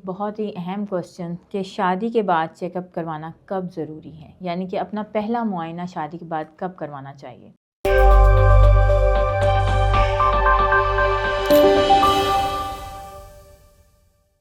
बहुत ही अहम क्वेश्चन कि शादी के बाद चेकअप करवाना कब ज़रूरी है, यानी कि अपना पहला मुआयना शादी के बाद कब करवाना चाहिए।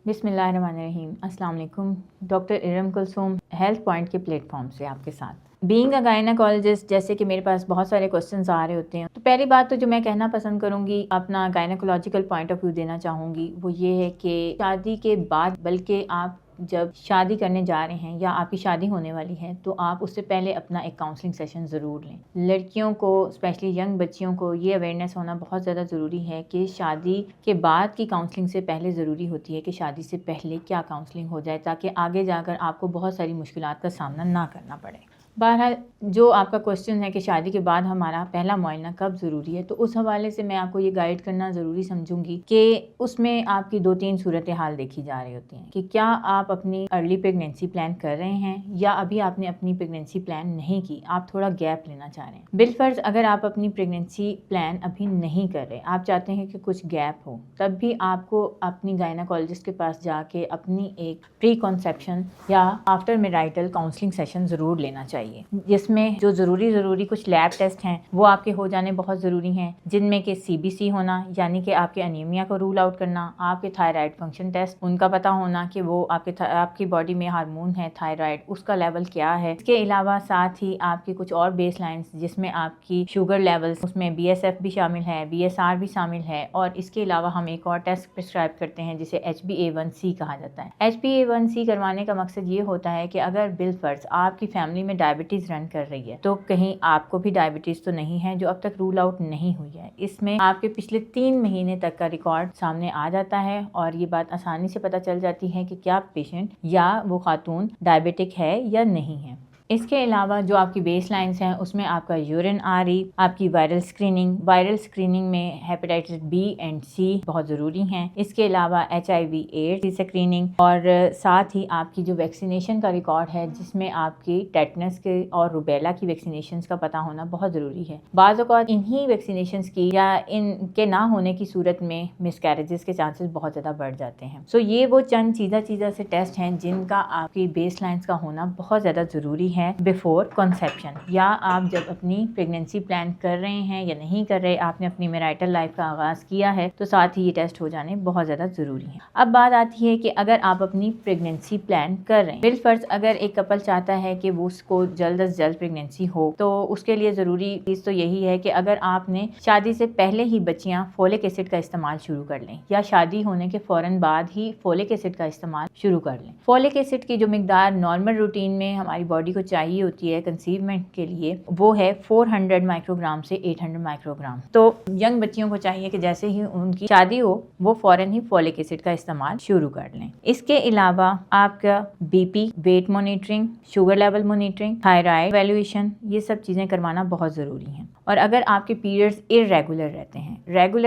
बिस्मिल्लाहिर्रहमानिर्रहीम। अस्सलाम वालेकुम। Doctor Iram Kulsoom health point के प्लेटफॉर्म से आपके साथ। बीइंग अ गायनेकोलॉजिस्ट, जैसे कि मेरे पास बहुत सारे क्वेश्चंस आ रहे होते हैं, तो पहली बात तो जो मैं कहना पसंद करूंगी, अपना गायनेकोलॉजिकल पॉइंट ऑफ व्यू देना चाहूँगी, वो ये है कि शादी के बाद, बल्कि आप जब शादी करने जा रहे हैं या आपकी शादी होने वाली है, तो आप उससे पहले अपना एक काउंसलिंग सेशन ज़रूर लें। लड़कियों को, स्पेशली यंग बच्चियों को, ये अवेयरनेस होना बहुत ज़्यादा ज़रूरी है कि शादी के बाद की काउंसलिंग से पहले ज़रूरी होती है कि शादी से पहले क्या काउंसलिंग हो जाए, ताकि आगे जाकर आपको बहुत सारी मुश्किलात का सामना ना करना पड़े। बहरहाल, जो आपका क्वेश्चन है कि शादी के बाद हमारा पहला मुआयना कब ज़रूरी है, तो उस हवाले से मैं आपको ये गाइड करना ज़रूरी समझूंगी कि उसमें आपकी 2-3 सूरत हाल देखी जा रही होती हैं कि क्या आप अपनी अर्ली प्रेगनेंसी प्लान कर रहे हैं या अभी आपने अपनी प्रेगनेंसी प्लान नहीं की, आप थोड़ा गैप लेना चाह रहे हैं। बिलफर्ज अगर आप अपनी प्रेगनेंसी प्लान अभी नहीं कर रहे, आप चाहते हैं कि कुछ गैप हो, तब भी आपको अपनी गायनेकोलॉजिस्ट के पास जाके अपनी एक प्री कॉन्सेप्शन या आफ्टर मैरिटल काउंसलिंग सेशन ज़रूर लेना चाहिए, जिसमें जो ज़रूरी कुछ लैब टेस्ट हैं वो आपके हो जाने बहुत ज़रूरी हैं, जिनमें कि CBC होना, यानी कि आपके अनीमिया को रूल आउट करना, आपके थायराइड फंक्शन टेस्ट उनका पता होना कि वो आपकी बॉडी में हार्मोन है थायराइड, उसका लेवल क्या है। इसके अलावा साथ ही आपकी कुछ और बेस लाइन्स, जिसमें आपकी शुगर लेवल्स, उसमें BSF भी शामिल है, BSR भी शामिल है, और इसके अलावा हम एक और टेस्ट प्रिस्क्राइब करते हैं जिसे HbA1c कहा जाता है। HbA1c करवाने का मकसद ये होता है कि अगर बिलफर्ज आपकी फैमिली में डायबिटीज़ रन कर रही है, तो कहीं आपको भी डायबिटीज़ तो नहीं है जो अब तक रूल आउट नहीं हुई है। इसमें आपके पिछले 3 महीने तक का रिकॉर्ड सामने आ जाता है और ये बात आसानी से पता चल जाती है कि क्या पेशेंट या वो खातून डायबिटिक है या नहीं है। इसके अलावा जो आपकी बेस लाइन्स हैं, उसमें आपका यूरिन RE, आपकी वायरल स्क्रीनिंग में हेपेटाइटिस B एंड C बहुत ज़रूरी हैं। इसके अलावा HIV/AIDS की स्क्रीनिंग, और साथ ही आपकी जो वैक्सीनेशन का रिकॉर्ड है, जिसमें आपकी टेटनस के और रुबेला की वैक्सीनेशन का पता होना बहुत ज़रूरी है। बाज़ औक़ात इन्हीं वैक्सीनेशन की या इनके ना होने की सूरत में मिसकैरेजेस के चांसेस बहुत ज़्यादा बढ़ जाते हैं। सो ये वो चंद चीज़ा से टेस्ट हैं जिनका आपकी बेस लाइन्स का होना बहुत ज़्यादा ज़रूरी है बिफोर कॉन्सेप्शन, या आप जब अपनी प्रेगनेंसी प्लान कर रहे हैं या नहीं कर रहे, आपने अपनी मैरिटल लाइफ का आगाज़ किया है, तो साथ ही ये टेस्ट हो जाने बहुत ज़्यादा ज़रूरी है। अब बात आती है कि अगर आप अपनी प्रेगनेंसी प्लान कर रहे हैं, बिलफर्ज अगर एक कपल चाहता है कि वो उसको जल्द अज जल्द प्रेगनेंसी हो, तो उसके लिए ज़रूरी चीज़ तो यही है कि अगर आपने शादी से पहले ही बच्चियाँ फोलिक एसिड का इस्तेमाल शुरू कर लें, या शादी होने के फ़ौरन बाद ही फोलिक एसिड का इस्तेमाल शुरू कर लें। फोलिक एसिड की जो मिकदार नॉर्मल रूटीन में हमारी बॉडी को चाहिए होती है कंसीवमेंट के लिए, वो है 400 माइक्रोग्राम से 800 माइक्रोग्राम। तो यंग बच्चियों को चाहिए कि जैसे ही उनकी शादी हो, वो फौरन ही फोलिक एसिड का इस्तेमाल शुरू कर लें। इसके अलावा आपका BP, weight monitoring, sugar level monitoring, thyroid valuation, ये सब चीज़ें करवाना बहुत ज़रूरी है। और अगर आपके पीरियड्स इरेगुलर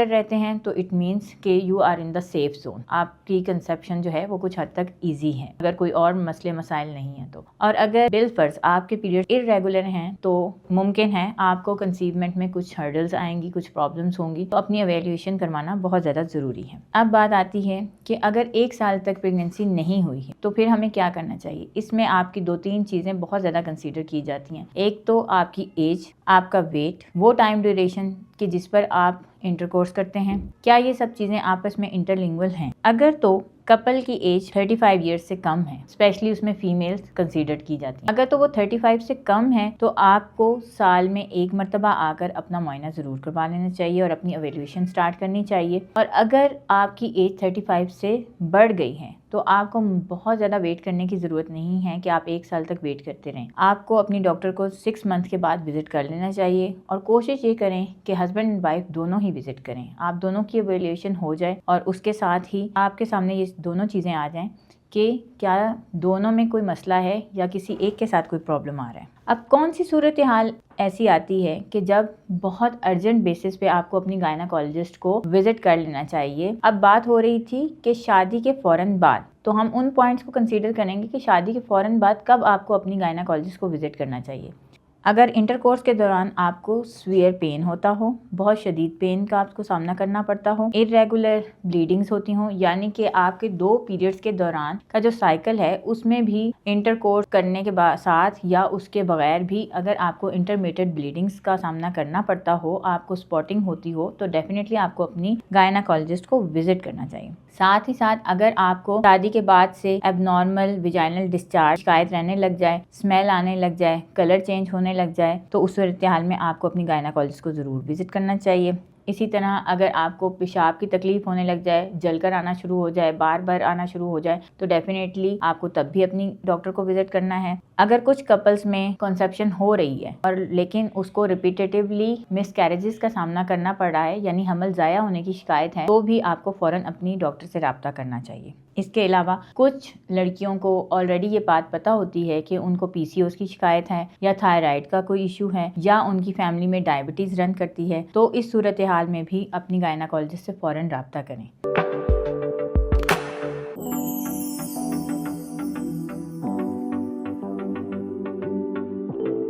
रहते हैं तो इट मीन्स कि you are in the safe zone, आपकी कंसेप्शन जो है वो कुछ हद तक ईजी है, अगर कोई और मसले मसाइल नहीं है तो। और अगर बिलफर्ज आपके पीरियड इरेगुलर हैं, तो मुमकिन है आपको कंसीवमेंट में कुछ हर्डल्स आएंगी, कुछ प्रॉब्लम्स होंगी, तो अपनी एवेल्यूएशन करवाना बहुत ज़्यादा ज़रूरी है। अब बात आती है कि अगर 1 साल तक प्रेगनेंसी नहीं हुई है, तो फिर हमें क्या करना चाहिए। इसमें आपकी 2-3 चीज़ें बहुत ज़्यादा कंसीडर की जाती हैं। एक तो आपकी एज, आपका वेट, वो टाइम ड्यूरेशन कि जिस पर आप इंटरकोर्स करते हैं, क्या ये सब चीज़ें आपस में इंटरलिंगुअल हैं। अगर तो कपल की एज 35 ईयर्स से कम है, स्पेशली उसमें फीमेल्स कंसीडर की जाती हैं, अगर तो वो 35 से कम है, तो आपको साल में 1 मरतबा आकर अपना मुआयना ज़रूर करवा लेना चाहिए और अपनी एवेल्यूएशन स्टार्ट करनी चाहिए। और अगर आपकी एज 35 से बढ़ गई है, तो आपको बहुत ज़्यादा वेट करने की ज़रूरत नहीं है कि आप 1 साल तक वेट करते रहें। आपको अपनी डॉक्टर को 6 मंथ के बाद विज़िट कर लेना चाहिए, और कोशिश ये करें कि हस्बैंड एंड वाइफ दोनों ही विज़िट करें, आप दोनों की एवेल्यूएशन हो जाए, और उसके साथ ही आपके सामने ये दोनों चीज़ें आ जाएं कि क्या दोनों में कोई मसला है या किसी एक के साथ कोई प्रॉब्लम आ रहा है। अब कौन सी सूरत हाल ऐसी आती है कि जब बहुत अर्जेंट बेसिस पे आपको अपनी गायनेकोलॉजिस्ट को विजिट कर लेना चाहिए। अब बात हो रही थी कि शादी के फ़ौरन बाद, तो हम उन पॉइंट्स को कंसीडर करेंगे कि शादी के फ़ौरन बाद कब आपको अपनी गायनेकोलॉजिस्ट को विजिट करना चाहिए। अगर इंटरकोर्स के दौरान आपको सीवियर पेन होता हो, बहुत शदीद पेन का आपको सामना करना पड़ता हो, इरेगुलर ब्लीडिंग्स होती हो, यानी कि आपके 2 पीरियड्स के दौरान का जो साइकिल है उसमें भी इंटरकोर्स करने के साथ या उसके बगैर भी अगर आपको इंटरमिटेड ब्लीडिंग्स का सामना करना पड़ता हो, आपको स्पॉटिंग होती हो, तो डेफिनेटली आपको अपनी गायनाकोलॉजिस्ट को विजिट करना चाहिए। साथ ही साथ अगर आपको शादी के बाद से एबनॉर्मल विजाइनल डिस्चार्ज शिकायत रहने लग जाए, स्मेल आने लग जाए, कलर चेंज होने लग जाए, तो उस सूरत हाल में आपको अपनी गायनाकोलॉजिस्ट को ज़रूर विजिट करना चाहिए। इसी तरह अगर आपको पेशाब की तकलीफ होने लग जाए, जलकर आना शुरू हो जाए, बार बार आना शुरू हो जाए, तो डेफिनेटली आपको तब भी अपनी डॉक्टर को विजिट करना है। अगर कुछ कपल्स में कंसेप्शन हो रही है और लेकिन उसको रिपीटेटिवली मिसकैरेजेस का सामना करना पड़ रहा है, यानी हमल ज़ाया होने की शिकायत है, तो भी आपको फ़ौरन अपनी डॉक्टर से रब्ता करना चाहिए। इसके अलावा कुछ लड़कियों को ऑलरेडी ये बात पता होती है कि उनको पीसीओएस की शिकायत है या थायराइड का कोई इशू है या उनकी फैमिली में डायबिटीज़ रन करती है, तो इस सूरत हाल में भी अपनी गायनाकोलॉजिस्ट से फ़ौरन रब्ता करें।